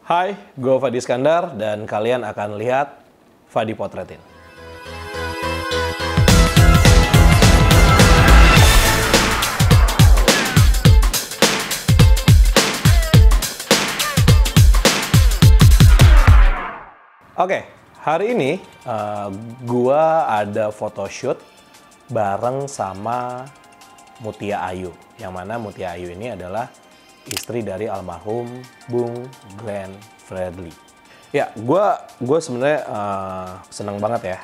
Hai, gue Fadi Iskandar dan kalian akan lihat Fadi Potretin. Oke, hari ini gue ada photoshoot bareng sama Mutia Ayu. Yang mana Mutia Ayu ini adalah istri dari almarhum Bung Glenn Fredly. Ya, gue sebenarnya senang banget ya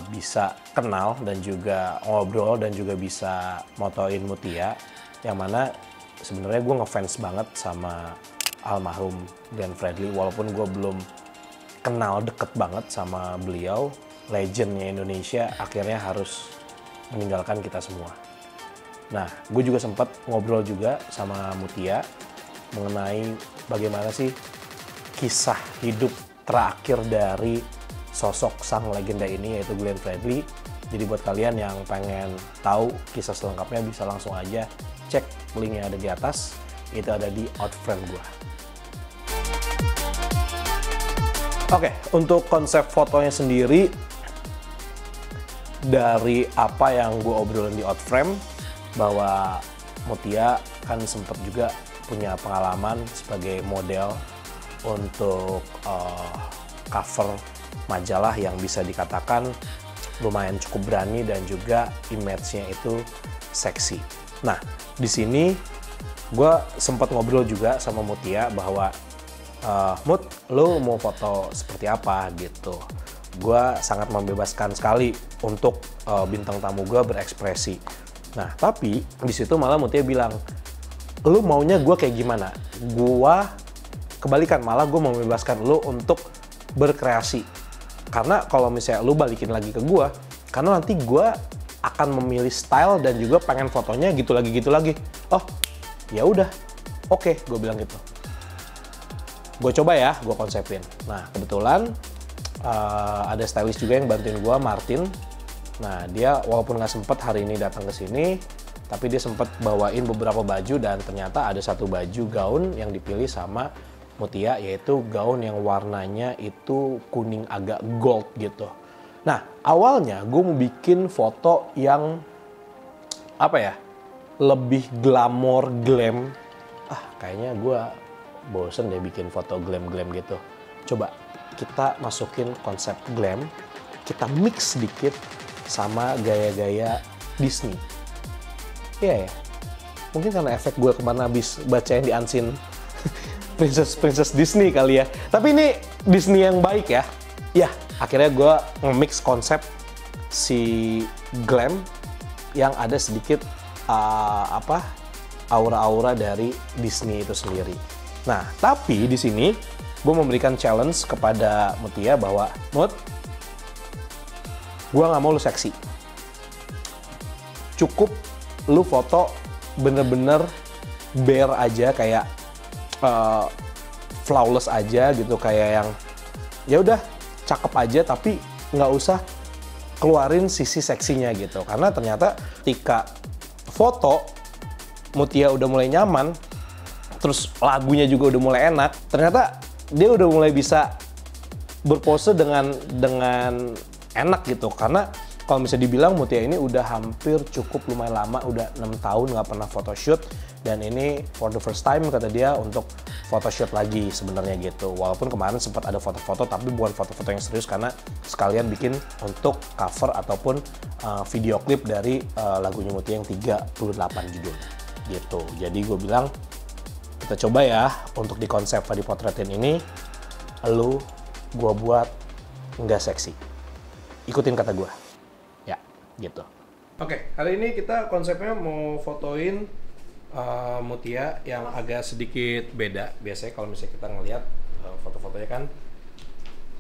bisa kenal dan juga ngobrol dan juga bisa motoin Mutia. Yang mana sebenarnya gue ngefans banget sama almarhum Glenn Fredly, walaupun gue belum kenal deket banget sama beliau. Legendnya Indonesia akhirnya harus meninggalkan kita semua. Nah, gue juga sempat ngobrol juga sama Mutia mengenai bagaimana sih kisah hidup terakhir dari sosok sang legenda ini, yaitu Glenn Fredly. Jadi buat kalian yang pengen tahu kisah selengkapnya bisa langsung aja cek link yang ada di atas. Itu ada di Outframe gue. Oke, untuk konsep fotonya sendiri, dari apa yang gue obrolin di Outframe, bahwa Mutia kan sempat juga punya pengalaman sebagai model untuk cover majalah yang bisa dikatakan lumayan cukup berani dan juga image-nya itu seksi. Nah, di sini gue sempat ngobrol juga sama Mutia bahwa Mut, lo mau foto seperti apa gitu. Gue sangat membebaskan sekali untuk bintang tamu gue berekspresi. Nah, tapi di situ malah Mutia bilang, lo maunya gue kayak gimana? Gue kebalikan, malah gue mau membebaskan lo untuk berkreasi. Karena kalau misalnya lo balikin lagi ke gue, karena nanti gue akan memilih style dan juga pengen fotonya gitu lagi. Oh, ya udah, oke, gue bilang gitu. Gue coba ya, gue konsepin. Nah, kebetulan ada stylist juga yang bantuin gue, Martin. Nah, dia walaupun nggak sempet hari ini datang ke sini, tapi dia sempat bawain beberapa baju dan ternyata ada satu baju gaun yang dipilih sama Mutia, yaitu gaun yang warnanya itu kuning agak gold gitu. Nah, awalnya gue mau bikin foto yang apa ya, lebih glamor, glam. Kayaknya gue bosen deh bikin foto glam-glam gitu. Coba kita masukin konsep glam, kita mix sedikit sama gaya-gaya Disney. Iya ya, mungkin karena efek gue kemana habis baca yang di Unseen Princess Disney kali ya. Tapi ini Disney yang baik ya. Ya, akhirnya gue nge-mix konsep si glam yang ada sedikit aura-aura dari Disney itu sendiri. Nah, tapi di sini gue memberikan challenge kepada Mutia bahwa, Mut, gue nggak mau lu seksi. Cukup lu foto bener-bener bare aja, kayak flawless aja gitu, kayak yang ya udah cakep aja, tapi nggak usah keluarin sisi seksinya gitu. Karena ternyata ketika foto Mutia udah mulai nyaman, terus lagunya juga udah mulai enak, ternyata dia udah mulai bisa berpose dengan enak gitu. Karena kalau misalnya dibilang Mutia ini udah hampir cukup lumayan lama, udah 6 tahun nggak pernah photoshoot, dan ini for the first time kata dia untuk photoshoot lagi sebenarnya gitu. Walaupun kemarin sempat ada foto-foto, tapi bukan foto-foto yang serius karena sekalian bikin untuk cover ataupun video klip dari lagunya Mutia yang 38 judul gitu. Jadi gue bilang, kita coba ya untuk di konsep Fadi Potretin ini, gue buat nggak seksi. Ikutin kata gue. Ya, gitu. Oke, hari ini kita konsepnya mau fotoin Mutia yang agak sedikit beda. Biasanya kalau misalnya kita ngelihat foto-fotonya kan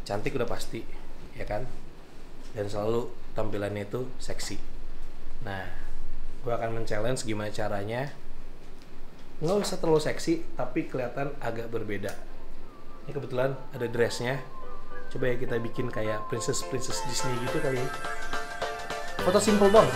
cantik udah pasti, ya kan? Dan selalu tampilannya itu seksi. Nah, gue akan men-challenge gimana caranya nggak usah terlalu seksi, tapi kelihatan agak berbeda. Ini kebetulan ada dressnya. Coba ya kita bikin kayak princess Disney gitu kali ya. Foto simple dong.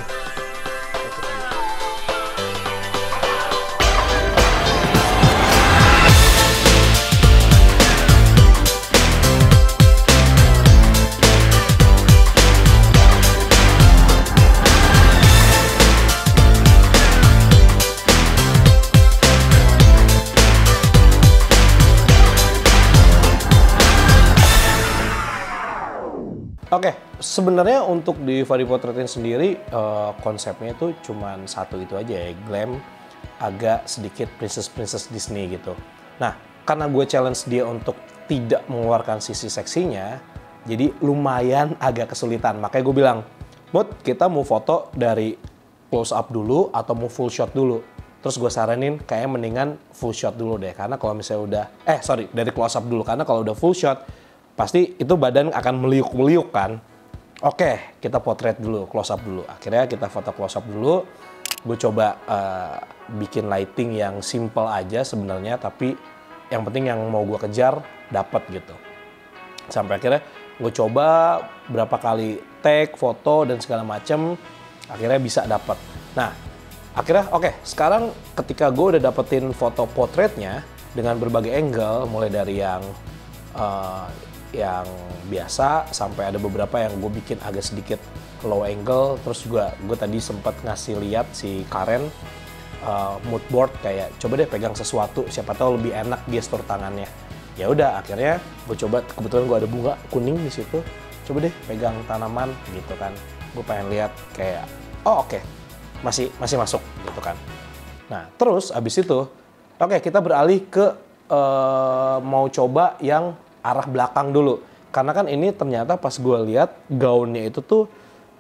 Oke, sebenarnya untuk di body portraitin sendiri konsepnya itu cuman satu itu aja ya, glam, agak sedikit princess Disney gitu. Nah, karena gue challenge dia untuk tidak mengeluarkan sisi seksinya, jadi lumayan agak kesulitan. Makanya gue bilang, Mut, kita mau foto dari close up dulu atau mau full shot dulu. Terus gue saranin kayaknya mendingan full shot dulu deh, karena kalau misalnya udah, dari close up dulu, karena kalau udah full shot, pasti itu badan akan meliuk-meliuk kan. Oke, kita potret dulu, close up dulu. Akhirnya kita foto close up dulu. Gue coba bikin lighting yang simple aja sebenarnya, tapi yang penting yang mau gue kejar dapat gitu. Sampai akhirnya gue coba berapa kali take, foto dan segala macem, akhirnya bisa dapat. Nah, akhirnya sekarang ketika gue udah dapetin foto potretnya dengan berbagai angle, mulai dari yang biasa sampai ada beberapa yang gue bikin agak sedikit low angle. Terus juga gue tadi sempat ngasih lihat si Karen mood board, kayak coba deh pegang sesuatu, siapa tahu lebih enak gestur tangannya. Ya udah, akhirnya gue coba, kebetulan gue ada bunga kuning di situ, coba deh pegang tanaman gitu kan. Gue pengen lihat kayak masih masuk gitu kan. Nah terus abis itu kita beralih ke mau coba yang arah belakang dulu, karena kan ini ternyata pas gue lihat gaunnya itu tuh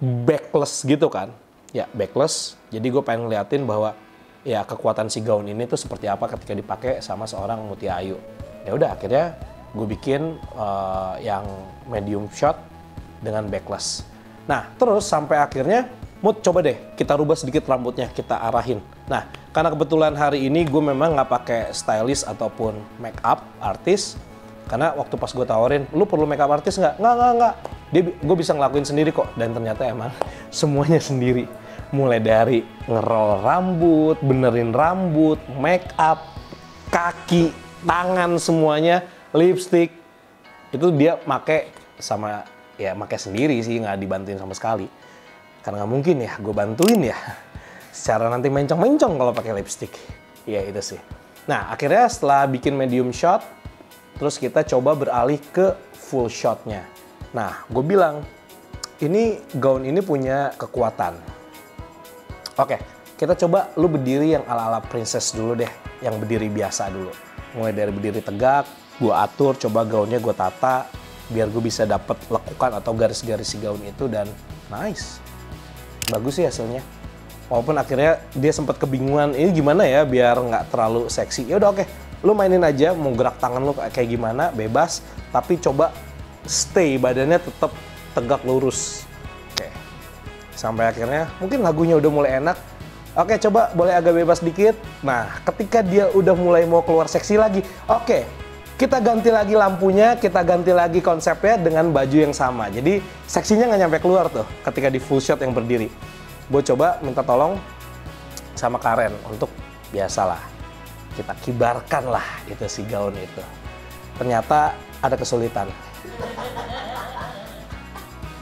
backless gitu kan, ya backless. Jadi gue pengen ngeliatin bahwa ya kekuatan si gaun ini tuh seperti apa ketika dipakai sama seorang Mutia Ayu. Ya udah, akhirnya gue bikin yang medium shot dengan backless. Nah terus sampai akhirnya Mut, coba deh kita rubah sedikit rambutnya, kita arahin. Nah karena kebetulan hari ini gue memang nggak pakai stylist ataupun make up artis. Karena waktu pas gue tawarin, lu perlu makeup artist nggak? Nggak. Gue bisa ngelakuin sendiri kok. Dan ternyata emang semuanya sendiri. Mulai dari ngerol rambut, benerin rambut, makeup, kaki, tangan semuanya, lipstick. Itu dia make sendiri sih, nggak dibantuin sama sekali. Karena nggak mungkin ya, gue bantuin ya. Secara nanti mencong-mencong kalau pakai lipstick. Ya itu sih. Nah akhirnya setelah bikin medium shot, terus kita coba beralih ke full shotnya. Nah, gue bilang, ini gaun ini punya kekuatan. Oke, kita coba lu berdiri yang ala-ala princess dulu deh. Yang berdiri biasa dulu. Mulai dari berdiri tegak, gue atur, coba gaunnya gue tata. Biar gue bisa dapet lekukan atau garis-garis si gaun itu, dan nice. Bagus sih hasilnya. Walaupun akhirnya dia sempat kebingungan, ini gimana ya biar nggak terlalu seksi. Ya udah lu mainin aja, mau gerak tangan lu kayak gimana, bebas. Tapi coba stay, badannya tetap tegak lurus. Sampai akhirnya mungkin lagunya udah mulai enak. Coba boleh agak bebas dikit. Nah, ketika dia udah mulai mau keluar seksi lagi, kita ganti lagi lampunya, kita ganti lagi konsepnya dengan baju yang sama. Jadi seksinya nggak nyampe keluar tuh ketika di full shot yang berdiri. Gue coba minta tolong sama Karen untuk biasalah, kita kibarkan lah itu si gaun itu. Ternyata ada kesulitan.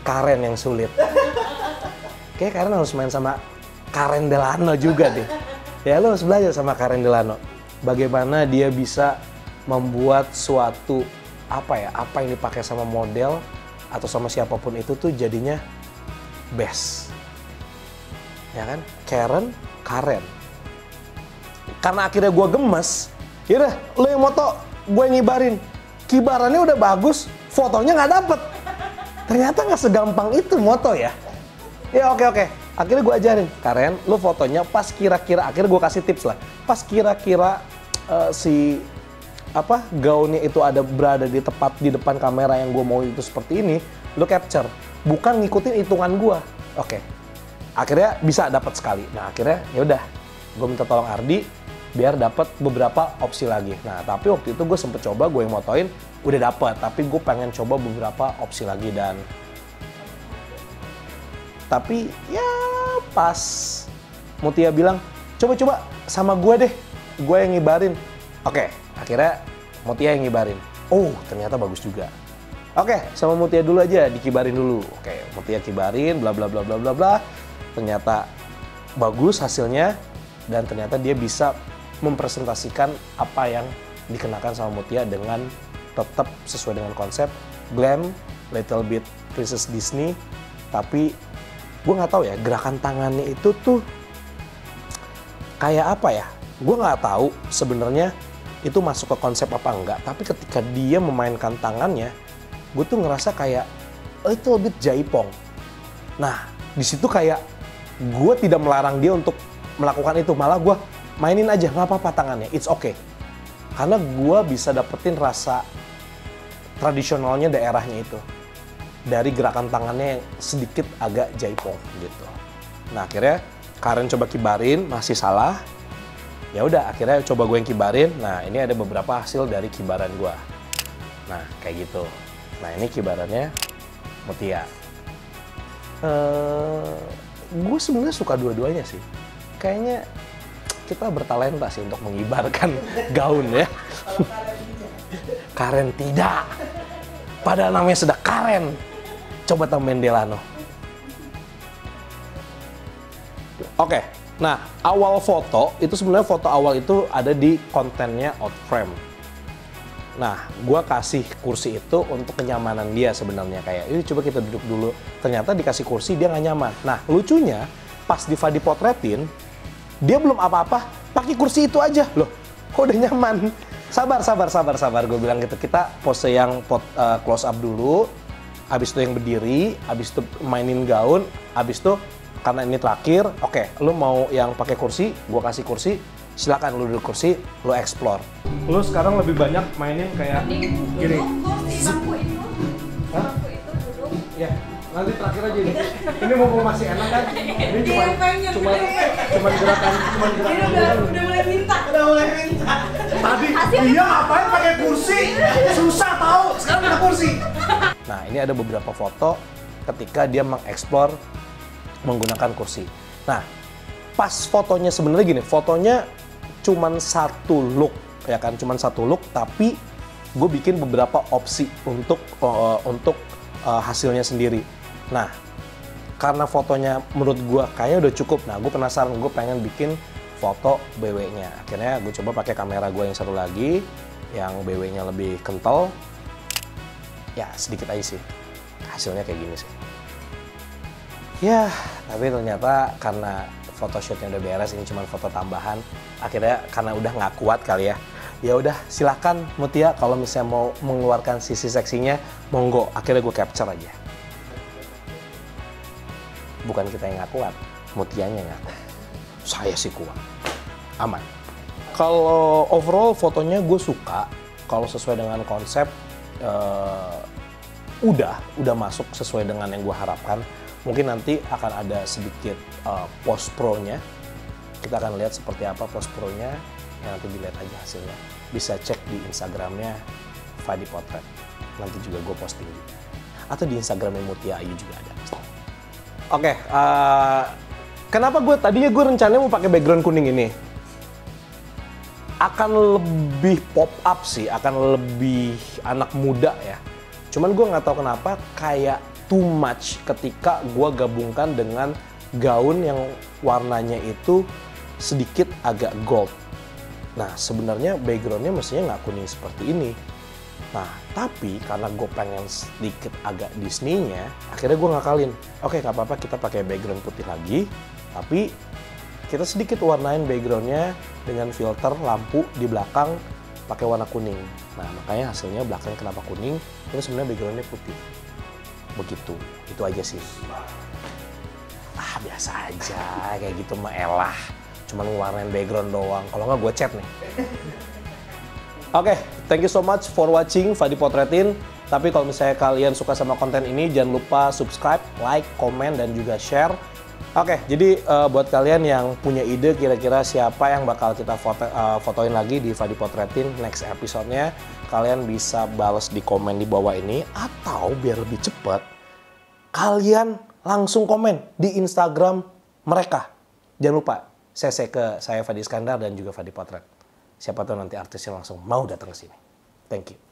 Karen yang sulit. Kayaknya Karen harus main sama Karen Delano juga deh. Ya lo harus belajar sama Karen Delano. Bagaimana dia bisa membuat suatu apa yang dipakai sama model atau sama siapapun itu tuh jadinya best. Ya kan? Karen. Karena akhirnya gue gemes, yaudah lo yang moto, gue ngibarin. Kibarannya udah bagus, fotonya nggak dapet. Ternyata nggak segampang itu moto ya. Ya oke. Akhirnya gue ajarin, Karen, lo fotonya pas kira-kira, akhirnya gue kasih tips lah. Pas kira-kira gaunnya itu berada tepat di depan kamera yang gue mau itu seperti ini, lo capture. Bukan ngikutin hitungan gue. Akhirnya bisa dapat sekali. Nah akhirnya ya udah, gue minta tolong Ardi biar dapat beberapa opsi lagi. Nah tapi waktu itu gue sempet coba, gue yang motoin udah dapat, tapi gue pengen coba beberapa opsi lagi. Dan tapi ya pas Mutia bilang coba sama gue deh, gue yang ngibarin. Akhirnya Mutia yang ngibarin. Ternyata bagus juga. Sama Mutia dulu aja, dikibarin dulu. Mutia kibarin, bla bla bla bla bla bla. Ternyata bagus hasilnya, dan ternyata dia bisa mempresentasikan apa yang dikenakan sama Mutia dengan tetap sesuai dengan konsep glam, little bit Princess Disney, tapi gue nggak tahu ya gerakan tangannya itu tuh kayak apa ya? Gue nggak tahu sebenarnya itu masuk ke konsep apa enggak. Tapi ketika dia memainkan tangannya, gue tuh ngerasa kayak a little bit jaipong. Nah, di situ kayak gue tidak melarang dia untuk melakukan itu, malah gue mainin aja, nggak apa-apa tangannya, it's okay. Karena gue bisa dapetin rasa tradisionalnya daerahnya itu dari gerakan tangannya yang sedikit agak jaipong gitu. Nah akhirnya Karen coba kibarin, masih salah. Ya udah, akhirnya coba gue yang kibarin. Nah ini ada beberapa hasil dari kibaran gue. Nah kayak gitu. Nah ini kibarannya Mutia. Gue sebenarnya suka dua-duanya sih. Kayaknya kita bertalenta sih untuk mengibarkan gaun ya. Karen tidak. Padahal namanya sudah Karen. Coba tambahin Delano. Oke, nah awal foto itu sebenarnya foto awal itu ada di kontennya Outframe. Nah, gue kasih kursi itu untuk kenyamanan dia sebenarnya kayak, ini coba kita duduk dulu. Ternyata dikasih kursi dia nggak nyaman. Nah, lucunya pas Diva dipotretin, dia belum apa-apa, pakai kursi itu aja loh. Kok udah nyaman? Sabar. Gue bilang gitu. Kita pose yang close up dulu. Habis itu yang berdiri, habis itu mainin gaun, habis itu karena ini terakhir, oke, lu mau yang pakai kursi, gua kasih kursi, silakan lu duduk kursi, lu explore. Lu sekarang lebih banyak mainin kayak gini. Bangku itu duduk. Ya, nanti terakhir aja ini. Ini mau masih enak kan? Ini cuma gerakan. Udah mulai minta. Tadi dia ngapain pakai kursi? Susah tahu. Sekarang ada kursi. Nah, ini ada beberapa foto ketika dia mengeksplor menggunakan kursi. Nah, pas fotonya sebenarnya gini, fotonya cuman satu look, ya kan, cuman satu look, tapi gue bikin beberapa opsi untuk hasilnya sendiri. Nah, karena fotonya menurut gue kayaknya udah cukup. Nah, gue penasaran, gue pengen bikin foto BW-nya. Akhirnya gue coba pakai kamera gue yang satu lagi, yang BW-nya lebih kental. Ya sedikit aja sih, hasilnya kayak gini sih. Ya, tapi ternyata karena photoshootnya udah beres, ini cuma foto tambahan. Akhirnya karena udah nggak kuat kali ya. Ya udah, silakan Mutia kalau misalnya mau mengeluarkan sisi seksinya, monggo. Akhirnya gue capture aja. Bukan kita yang nggak kuat, Mutianya nggak kuat. Saya sih kuat, aman. Kalau overall fotonya gue suka, kalau sesuai dengan konsep. Udah masuk sesuai dengan yang gue harapkan. Mungkin nanti akan ada sedikit post pro-nya. Kita akan lihat seperti apa post pro-nya, yang nanti dilihat aja hasilnya. Bisa cek di Instagramnya Fadi Potret. Nanti juga gue posting juga. Atau di Instagramnya Mutia Ayu juga ada. Oke, kenapa tadinya gue rencananya mau pakai background kuning ini? Akan lebih pop up sih, akan lebih anak muda ya. Cuman gue nggak tahu kenapa kayak too much ketika gue gabungkan dengan gaun yang warnanya itu sedikit agak gold. Nah sebenarnya backgroundnya mestinya nggak kuning seperti ini. Nah tapi karena gue pengen sedikit agak Disney-nya, akhirnya gue ngakalin. Oke, nggak apa-apa, kita pakai background putih lagi, tapi kita sedikit warnain backgroundnya dengan filter lampu di belakang pakai warna kuning. Nah makanya hasilnya belakang kenapa kuning, itu sebenarnya backgroundnya putih. Begitu, itu aja sih. Biasa aja, kayak gitu mah elah. Cuman ngewarnain background doang, kalau nggak gue cat nih. Oke, thank you so much for watching Fadi Potretin. Tapi kalau misalnya kalian suka sama konten ini, jangan lupa subscribe, like, komen, dan juga share. Oke, jadi buat kalian yang punya ide kira-kira siapa yang bakal kita fotoin lagi di Fadi Potretin next episode-nya, kalian bisa balas di komen di bawah ini, atau biar lebih cepat, kalian langsung komen di Instagram mereka. Jangan lupa, CC ke saya Fadi Iskandar dan juga Fadi Potret. Siapa tahu nanti artisnya langsung mau datang ke sini. Thank you.